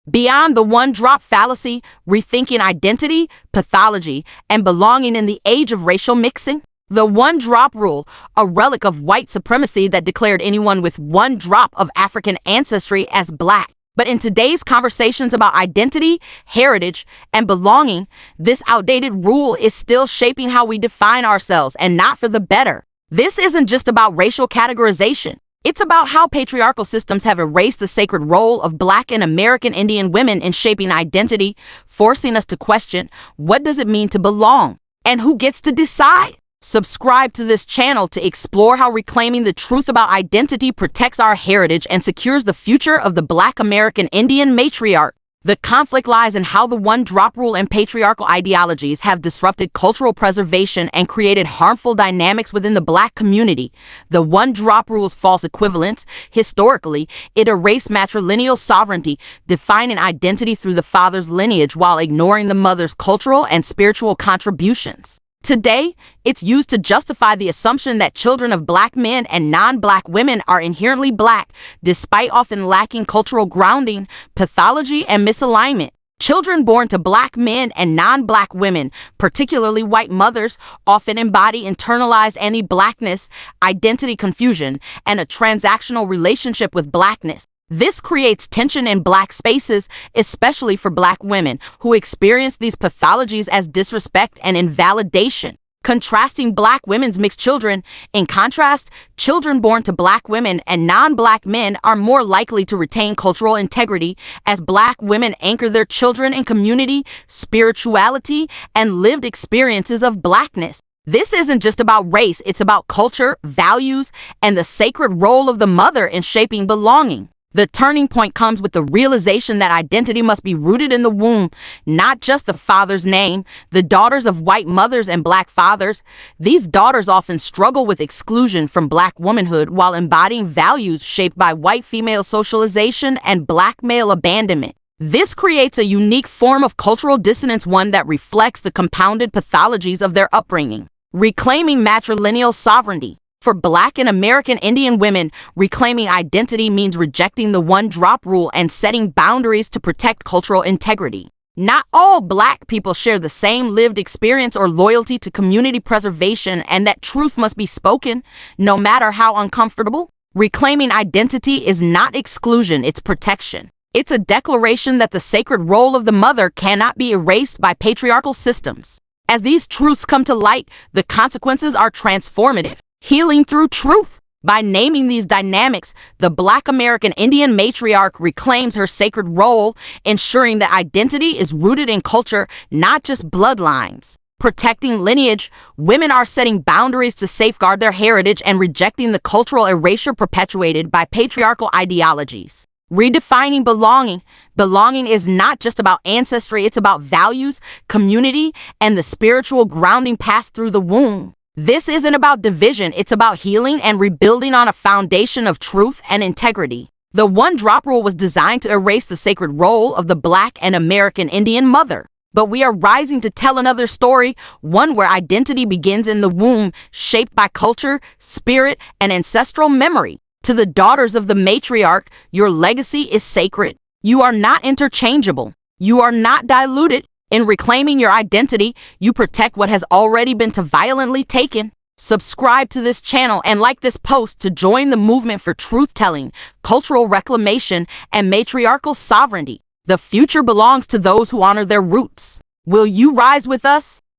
Beyond the one-drop fallacy, rethinking identity, pathology, and belonging in the age of racial mixing. The one-drop rule, a relic of white supremacy that declared anyone with one drop of African ancestry as black. But in today's conversations about identity, heritage, and belonging, this outdated rule is still shaping how we define ourselves, and not for the better. This isn't just about racial categorization. It's about how patriarchal systems have erased the sacred role of Black and American Indian women in shaping identity, forcing us to question, what does it mean to belong? And who gets to decide? Subscribe to this channel to explore how reclaiming the truth about identity protects our heritage and secures the future of the Black American Indian matriarch. The conflict lies in how the one-drop rule and patriarchal ideologies have disrupted cultural preservation and created harmful dynamics within the Black community. The one-drop rule's false equivalence, historically, it erased matrilineal sovereignty, defining identity through the father's lineage while ignoring the mother's cultural and spiritual contributions. Today, it's used to justify the assumption that children of Black men and non-Black women are inherently Black, despite often lacking cultural grounding, pathology, and misalignment. Children born to Black men and non-Black women, particularly white mothers, often embody internalized anti-Blackness, identity confusion, and a transactional relationship with Blackness. This creates tension in Black spaces, especially for Black women, who experience these pathologies as disrespect and invalidation. Contrasting Black women's mixed children, in contrast, children born to Black women and non-Black men are more likely to retain cultural integrity, as Black women anchor their children in community, spirituality, and lived experiences of Blackness. This isn't just about race, it's about culture, values, and the sacred role of the mother in shaping belonging. The turning point comes with the realization that identity must be rooted in the womb, not just the father's name. The daughters of white mothers and Black fathers, these daughters often struggle with exclusion from Black womanhood while embodying values shaped by white female socialization and Black male abandonment. This creates a unique form of cultural dissonance, one that reflects the compounded pathologies of their upbringing. Reclaiming matrilineal sovereignty. For Black and American Indian women, reclaiming identity means rejecting the one-drop rule and setting boundaries to protect cultural integrity. Not all Black people share the same lived experience or loyalty to community preservation, and that truth must be spoken, no matter how uncomfortable. Reclaiming identity is not exclusion, it's protection. It's a declaration that the sacred role of the mother cannot be erased by patriarchal systems. As these truths come to light, the consequences are transformative. Healing through truth. By naming these dynamics, the Black American Indian matriarch reclaims her sacred role, ensuring that identity is rooted in culture, not just bloodlines. Protecting lineage, women are setting boundaries to safeguard their heritage and rejecting the cultural erasure perpetuated by patriarchal ideologies. Redefining belonging. Belonging is not just about ancestry, it's about values, community, and the spiritual grounding passed through the womb. This isn't about division, it's about healing and rebuilding on a foundation of truth and integrity. The one-drop rule was designed to erase the sacred role of the Black and American Indian mother. But we are rising to tell another story, one where identity begins in the womb, shaped by culture, spirit, and ancestral memory. To the daughters of the matriarch, your legacy is sacred. You are not interchangeable. You are not diluted. In reclaiming your identity, you protect what has already been too violently taken. Subscribe to this channel and like this post to join the movement for truth-telling, cultural reclamation, and matriarchal sovereignty. The future belongs to those who honor their roots. Will you rise with us?